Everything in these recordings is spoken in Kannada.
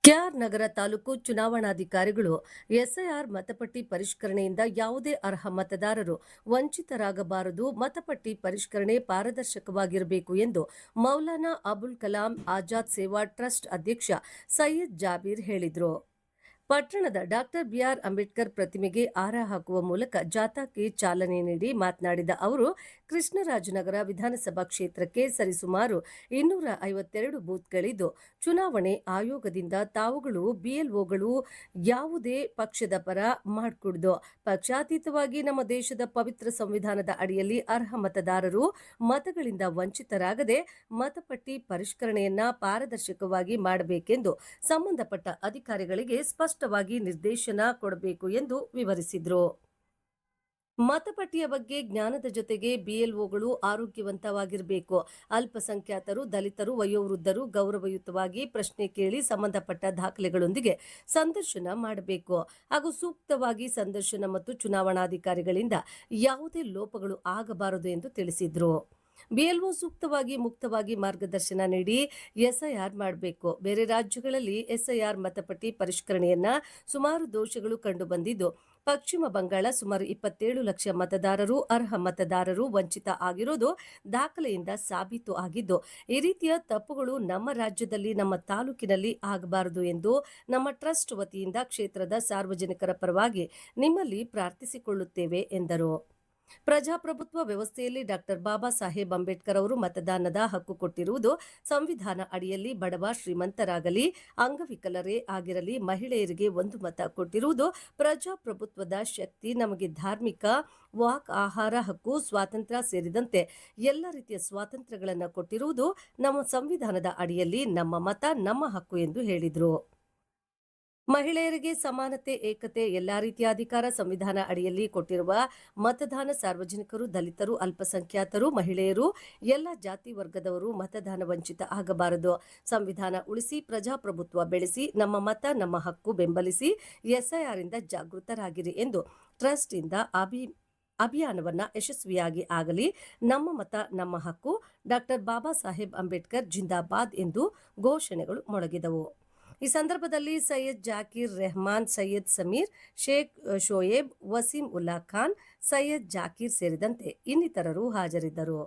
ಕೆಆರ್ ನಗರ ತಾಲೂಕು ಚುನಾವಣಾಧಿಕಾರಿಗಳು ಎಸ್ಐಆರ್ ಮತಪಟ್ಟಿ ಪರಿಷ್ಕರಣೆಯಿಂದ ಯಾವುದೇ ಅರ್ಹ ಮತದಾರರು ವಂಚಿತರಾಗಬಾರದು, ಮತಪಟ್ಟಿ ಪರಿಷ್ಕರಣೆ ಪಾರದರ್ಶಕವಾಗಿರಬೇಕು ಎಂದು ಮೌಲಾನಾ ಅಬುಲ್ ಕಲಾಂ ಆಜಾದ್ ಸೇವಾ ಟ್ರಸ್ಟ್ ಅಧ್ಯಕ್ಷ ಸೈಯದ್ ಜಾಬೀರ್ ಹೇಳಿದರು. ಪಟ್ಟಣದ ಡಾಕ್ಟರ್ ಬಿಆರ್ ಅಂಬೇಡ್ಕರ್ ಪ್ರತಿಮೆಗೆ ಹಾರ ಹಾಕುವ ಮೂಲಕ ಜಾಥಾಕ್ಕೆ ಚಾಲನೆ ನೀಡಿ ಮಾತನಾಡಿದ ಅವರು, ಕೃಷ್ಣರಾಜನಗರ ವಿಧಾನಸಭಾ ಕ್ಷೇತ್ರಕ್ಕೆ ಸರಿಸುಮಾರು 252 ಬೂತ್ಗಳಿದ್ದು, ಚುನಾವಣೆ ಆಯೋಗದಿಂದ ತಾವುಗಳು ಬಿಎಲ್ಒಗಳು ಯಾವುದೇ ಪಕ್ಷದ ಪರ ಮಾಡಿಕೊಡುದು, ಪಕ್ಷಾತೀತವಾಗಿ ನಮ್ಮ ದೇಶದ ಪವಿತ್ರ ಸಂವಿಧಾನದ ಅಡಿಯಲ್ಲಿ ಅರ್ಹ ಮತದಾರರು ಮತಗಳಿಂದ ವಂಚಿತರಾಗದೆ ಮತಪಟ್ಟಿ ಪರಿಷ್ಕರಣೆಯನ್ನ ಪಾರದರ್ಶಕವಾಗಿ ಮಾಡಬೇಕೆಂದು ಸಂಬಂಧಪಟ್ಟ ಅಧಿಕಾರಿಗಳಿಗೆ ಸ್ಪಷ್ಟವಾಗಿ ನಿರ್ದೇಶನ ಕೊಡಬೇಕು ಎಂದು ವಿವರಿಸಿದರು. ಮತಪಟ್ಟಿಯ ಬಗ್ಗೆ ಜ್ಞಾನದ ಜೊತೆಗೆ ಬಿಎಲ್ಒಗಳು ಆರೋಗ್ಯವಂತವಾಗಿರಬೇಕು. ಅಲ್ಪಸಂಖ್ಯಾತರು, ದಲಿತರು, ವಯೋವೃದ್ಧರು ಗೌರವಯುತವಾಗಿ ಪ್ರಶ್ನೆ ಕೇಳಿ ಸಂಬಂಧಪಟ್ಟ ದಾಖಲೆಗಳೊಂದಿಗೆ ಸಂದರ್ಶನ ಮಾಡಬೇಕು ಹಾಗೂ ಸೂಕ್ತವಾಗಿ ಸಂದರ್ಶನ ಮತ್ತು ಚುನಾವಣಾಧಿಕಾರಿಗಳಿಂದ ಯಾವುದೇ ಲೋಪಗಳು ಆಗಬಾರದು ಎಂದು ತಿಳಿಸಿದರು. ಬಿಎಲ್ಒ ಸೂಕ್ತವಾಗಿ ಮುಕ್ತವಾಗಿ ಮಾರ್ಗದರ್ಶನ ನೀಡಿ ಎಸ್ಐಆರ್ ಮಾಡಬೇಕು. ಬೇರೆ ರಾಜ್ಯಗಳಲ್ಲಿ ಎಸ್ಐಆರ್ ಮತಪಟ್ಟಿ ಪರಿಷ್ಕರಣೆಯನ್ನ ಸುಮಾರು ದೋಷಗಳು ಕಂಡುಬಂದಿದ್ದು, ಪಶ್ಚಿಮ ಬಂಗಾಳ ಸುಮಾರು 27 ಲಕ್ಷ ಮತದಾರರು ಅರ್ಹ ಮತದಾರರು ವಂಚಿತ ಆಗಿರೋದು ದಾಖಲೆಯಿಂದ ಸಾಬೀತು ಆಗಿದ್ದು, ಈ ರೀತಿಯ ತಪ್ಪುಗಳು ನಮ್ಮ ರಾಜ್ಯದಲ್ಲಿ ನಮ್ಮ ತಾಲೂಕಿನಲ್ಲಿ ಆಗಬಾರದು ಎಂದು ನಮ್ಮ ಟ್ರಸ್ಟ್ ವತಿಯಿಂದ ಕ್ಷೇತ್ರದ ಸಾರ್ವಜನಿಕರ ಪರವಾಗಿ ನಿಮ್ಮಲ್ಲಿ ಪ್ರಾರ್ಥಿಸಿಕೊಳ್ಳುತ್ತೇವೆ ಎಂದರು. ಪ್ರಜಾಪ್ರಭುತ್ವ ವ್ಯವಸ್ಥೆಯಲ್ಲಿ ಡಾಕ್ಟರ್ ಬಾಬಾ ಸಾಹೇಬ್ ಅಂಬೇಡ್ಕರ್ ಅವರು ಮತದಾನದ ಹಕ್ಕು ಕೊಟ್ಟಿರುವುದು ಸಂವಿಧಾನ ಅಡಿಯಲ್ಲಿ ಬಡವ ಶ್ರೀಮಂತರಾಗಲಿ ಅಂಗವಿಕಲರೇ ಆಗಿರಲಿ ಮಹಿಳೆಯರಿಗೆ ಒಂದು ಮತ ಕೊಟ್ಟಿರುವುದು ಪ್ರಜಾಪ್ರಭುತ್ವದ ಶಕ್ತಿ. ನಮಗೆ ಧಾರ್ಮಿಕ, ವಾಕ್, ಆಹಾರ ಹಕ್ಕು, ಸ್ವಾತಂತ್ರ್ಯ ಸೇರಿದಂತೆ ಎಲ್ಲ ರೀತಿಯ ಸ್ವಾತಂತ್ರ್ಯಗಳನ್ನು ಕೊಟ್ಟಿರುವುದು ನಮ್ಮ ಸಂವಿಧಾನದ ಅಡಿಯಲ್ಲಿ ನಮ್ಮ ಮತ ನಮ್ಮ ಹಕ್ಕು ಎಂದು ಹೇಳಿದರು. ಮಹಿಳೆಯರಿಗೆ ಸಮಾನತೆ, ಏಕತೆ, ಎಲ್ಲಾ ರೀತಿಯ ಅಧಿಕಾರ ಸಂವಿಧಾನ ಅಡಿಯಲ್ಲಿ ಕೊಟ್ಟಿರುವ ಮತದಾನ ಸಾರ್ವಜನಿಕರು, ದಲಿತರು, ಅಲ್ಪಸಂಖ್ಯಾತರು, ಮಹಿಳೆಯರು, ಎಲ್ಲ ಜಾತಿ ವರ್ಗದವರು ಮತದಾನ ವಂಚಿತ ಆಗಬಾರದು. ಸಂವಿಧಾನ ಉಳಿಸಿ, ಪ್ರಜಾಪ್ರಭುತ್ವ ಬೆಳೆಸಿ, ನಮ್ಮ ಮತ ನಮ್ಮ ಹಕ್ಕು ಬೆಂಬಲಿಸಿ ಎಸ್ಐಆರ್ ಇಂದ ಜಾಗೃತರಾಗಿರಿ ಎಂದು ಟ್ರಸ್ಟ್ ಇಂದ ಅಭಿಯಾನವನ್ನ ಯಶಸ್ವಿಯಾಗಿ ಆಗಲಿ. ನಮ್ಮ ಮತ ನಮ್ಮ ಹಕ್ಕು, ಡಾಕ್ಟರ್ ಬಾಬಾ ಸಾಹೇಬ್ ಅಂಬೇಡ್ಕರ್ ಜಿಂದಾಬಾದ್ ಎಂದು ಘೋಷಣೆಗಳು ಮೊಳಗಿದವು. ಈ ಸಂದರ್ಭದಲ್ಲಿ ಸೈಯದ್ ಜಾಕೀರ್ ರೆಹಮಾನ್, ಸೈಯದ್ ಸಮೀರ್, ಶೇಖ್ ಶೋಯೇಬ್, ವಸೀಂ ಉಲ್ಲಾ ಖಾನ್, ಸೈಯದ್ ಜಾಕೀರ್ ಸೇರಿದಂತೆ ಇನ್ನಿತರರು ಹಾಜರಿದ್ದರು.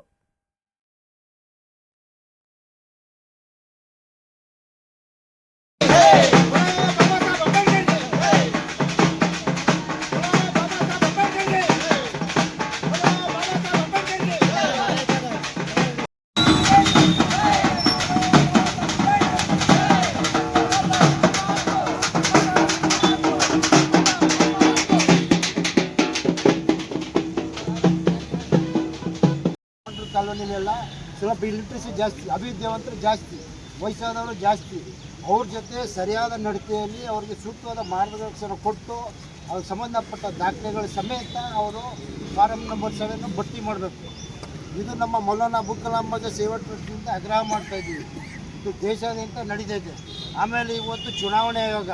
ಕಾಲೋನಿಲೆಲ್ಲ ಸ್ವಲ್ಪ ಇಲಿಟ್ರಸಿ ಜಾಸ್ತಿ, ಅವಿದ್ಯಾವಂತರು ಜಾಸ್ತಿ, ವಯಸ್ಸಾದವರು ಜಾಸ್ತಿ. ಅವ್ರ ಜೊತೆ ಸರಿಯಾದ ನಡತೆಯಲ್ಲಿ ಅವರಿಗೆ ಸೂಕ್ತವಾದ ಮಾರ್ಗದರ್ಶನ ಕೊಟ್ಟು ಅವ್ರಿಗೆ ಸಂಬಂಧಪಟ್ಟ ದಾಖಲೆಗಳ ಸಮೇತ ಅವರು ಫಾರಂ ನಂಬರ್ 7 ಭರ್ತಿ ಮಾಡಬೇಕು. ಇದು ನಮ್ಮ ಮೌಲಾನಾ ಅಬುಲ್ ಕಲಾಂ ಆಜಾದ್ ಸೇವಾ ಟ್ರಸ್ಟ್ನಿಂದ ಆಗ್ರಹ ಮಾಡ್ತಾಯಿದ್ದೀವಿ. ಇದು ದೇಶಾದ್ಯಂತ ನಡೀತೈತೆ. ಆಮೇಲೆ ಇವತ್ತು ಚುನಾವಣೆ ಆಯೋಗ,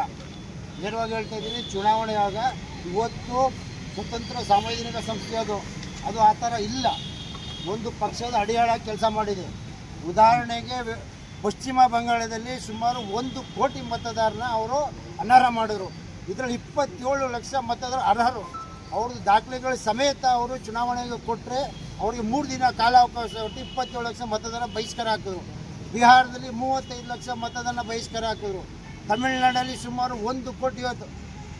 ನೇರವಾಗಿ ಹೇಳ್ತಾ ಇದ್ದೀನಿ, ಚುನಾವಣೆ ಆಯೋಗ ಇವತ್ತು ಸ್ವತಂತ್ರ ಸಾಂವಿಧಾನಿಕ ಸಂಸ್ಥೆ ಅದು ಆ ಥರ ಇಲ್ಲ. ಒಂದು ಪಕ್ಷದ ಅಡಿಯಾಳಾಗಿ ಕೆಲಸ ಮಾಡಿದೆ. ಉದಾಹರಣೆಗೆ ಪಶ್ಚಿಮ ಬಂಗಾಳದಲ್ಲಿ ಸುಮಾರು 1 ಕೋಟಿ ಮತದಾರನ ಅವರು ಅನರ್ಹ ಮಾಡಿದ್ರು. ಇದರಲ್ಲಿ 27 ಲಕ್ಷ ಮತದಾರರು ಅರ್ಹರು. ಅವ್ರದ್ದು ದಾಖಲೆಗಳ ಸಮೇತ ಅವರು ಚುನಾವಣೆಗೆ ಕೊಟ್ಟರೆ ಅವರಿಗೆ 3 ದಿನ ಕಾಲಾವಕಾಶ ಕೊಟ್ಟು 27 ಲಕ್ಷ ಮತದಾರ ಬಹಿಷ್ಕಾರ ಹಾಕಿದ್ರು. ಬಿಹಾರದಲ್ಲಿ 35 ಲಕ್ಷ ಮತದಾನ ಬಹಿಷ್ಕಾರ ಹಾಕಿದ್ರು. ತಮಿಳುನಾಡಲ್ಲಿ ಸುಮಾರು 1 ಕೋಟಿ. ಇವತ್ತು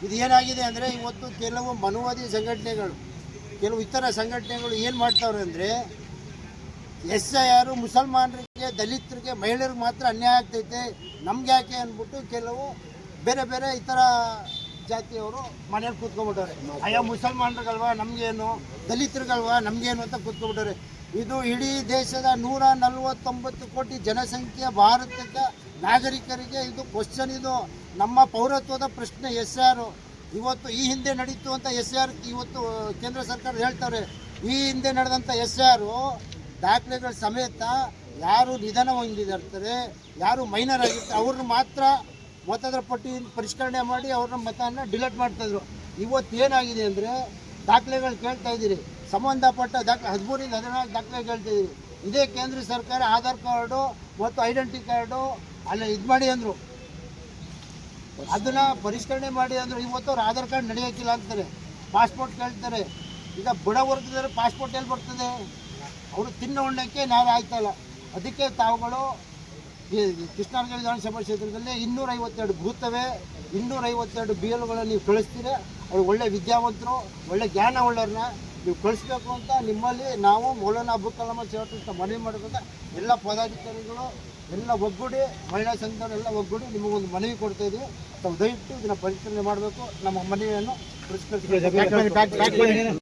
ಇದು ಏನಾಗಿದೆ ಅಂದರೆ, ಇವತ್ತು ಕೆಲವು ಮನುವಾದಿ ಸಂಘಟನೆಗಳು, ಕೆಲವು ಇತರ ಸಂಘಟನೆಗಳು ಏನು ಮಾಡ್ತಾವ್ರೆ ಅಂದರೆ, ಎಸ್ಐಆರ್ ಮುಸಲ್ಮಾನರಿಗೆ, ದಲಿತರಿಗೆ, ಮಹಿಳೆಯರಿಗೆ ಮಾತ್ರ ಅನ್ಯಾಯ ಆಗ್ತೈತೆ, ನಮ್ಗೆ ಯಾಕೆ ಅಂದ್ಬಿಟ್ಟು ಕೆಲವು ಬೇರೆ ಬೇರೆ ಇತರ ಜಾತಿಯವರು ಮನೇಲಿ ಕೂತ್ಕೊಂಡ್ಬಿಟ್ಟವ್ರೆ. ಅಯ್ಯೋ ಮುಸಲ್ಮಾನರಿಗಲ್ವಾ ನಮಗೇನು, ದಲಿತರಿಗಲ್ವಾ ನಮಗೇನು ಅಂತ ಕೂತ್ಕೊಂಡ್ಬಿಟ್ಟವ್ರೆ. ಇದು ಇಡೀ ದೇಶದ 149 ಕೋಟಿ ಜನಸಂಖ್ಯೆ ಭಾರತದ ನಾಗರಿಕರಿಗೆ ಇದು ಕ್ವಶನ್. ಇದು ನಮ್ಮ ಪೌರತ್ವದ ಪ್ರಶ್ನೆ. ಎಸ್ಐಆರ್ ಇವತ್ತು ಈ ಹಿಂದೆ ನಡೀತು ಅಂತ ಎಸ್ಐಆರ್ ಇವತ್ತು ಕೇಂದ್ರ ಸರ್ಕಾರ ಹೇಳ್ತಾರೆ. ಈ ಹಿಂದೆ ನಡೆದಂಥ ಎಸ್ಐಆರ್ ದಾಖಲೆಗಳ ಸಮೇತ ಯಾರು ನಿಧನ ಹೊಂದಿರ್ತಾರೆ, ಯಾರು ಮೈನರ್ ಆಗಿರ್ತಾರೆ, ಅವ್ರನ್ನ ಮಾತ್ರ ಮತದಾರ ಪಟ್ಟಿ ಪರಿಷ್ಕರಣೆ ಮಾಡಿ ಅವ್ರನ್ನ ಮತವನ್ನು ಡಿಲೀಟ್ ಮಾಡ್ತಾಯಿದ್ರು. ಇವತ್ತು ಏನಾಗಿದೆ ಅಂದರೆ, ದಾಖಲೆಗಳು ಕೇಳ್ತಾ ಇದ್ದೀರಿ, ಸಂಬಂಧಪಟ್ಟ ದಾಖಲೆ 13ರಿಂದ 14 ದಾಖಲೆ ಕೇಳ್ತಾ ಇದ್ದೀರಿ. ಇದೇ ಕೇಂದ್ರ ಸರ್ಕಾರ ಆಧಾರ್ ಕಾರ್ಡು ಮತ್ತು ಐಡೆಂಟಿ ಕಾರ್ಡು ಅಲ್ಲ ಇದು ಮಾಡಿ ಅಂದರು. ಅದನ್ನ ಪರಿಷ್ಕರಣೆ ಮಾಡಿ ಅಂದ್ರೆ ಇವತ್ತು ಅವ್ರು ಆಧಾರ್ ಕಾರ್ಡ್ ನಡೆಯೋಕ್ಕಿಲ್ಲ ಅಂತಾರೆ, ಪಾಸ್ಪೋರ್ಟ್ ಕೇಳ್ತಾರೆ. ಈಗ ಬಡ ವರ್ಗದವರು ಪಾಸ್ಪೋರ್ಟ್ ಎಲ್ಲಿ ಬರ್ತದೆ? ಅವರು ತಿನ್ನೋ ಉಣ್ಣಕ್ಕೆ ನಾವೇ ಆಯ್ತಲ್ಲ. ಅದಕ್ಕೆ ತಾವುಗಳು ಈ ಕೃಷ್ಣಾರ್ಗ ವಿಧಾನಸಭಾ ಕ್ಷೇತ್ರದಲ್ಲಿ 252 ಬೂತವೆ, 252 BLಗಳನ್ನು ನೀವು ಕಳಿಸ್ತೀರ. ಅವ್ರು ಒಳ್ಳೆ ವಿದ್ಯಾವಂತರು, ಒಳ್ಳೆ ಜ್ಞಾನ ಉಳ್ಳವ್ರನ್ನ ನೀವು ಕಳಿಸ್ಬೇಕು ಅಂತ ನಿಮ್ಮಲ್ಲಿ ನಾವು ಮೌಲಾನಾ ಅಬುಲ್ ಕಲಾಂ ಸೇವಾ ಮನವಿ ಮಾಡೋದ್ರಿಂದ ಎಲ್ಲ ಪದಾಧಿಕಾರಿಗಳು ಎಲ್ಲ ಒಗ್ಗೂಡಿ, ಮಹಿಳಾ ಸಂಘದವರೆಲ್ಲ ಒಗ್ಗೂಡಿ ನಿಮಗೊಂದು ಮನವಿ ಕೊಡ್ತಾ ಇದ್ದೀವಿ. ತಾವು ದಯವಿಟ್ಟು ಇದನ್ನು ಪರಿಷ್ಕರಣೆ ಮಾಡಬೇಕು, ನಮ್ಮ ಮನವಿಯನ್ನು ಪುರಸ್ಕರಿಸಬೇಕು.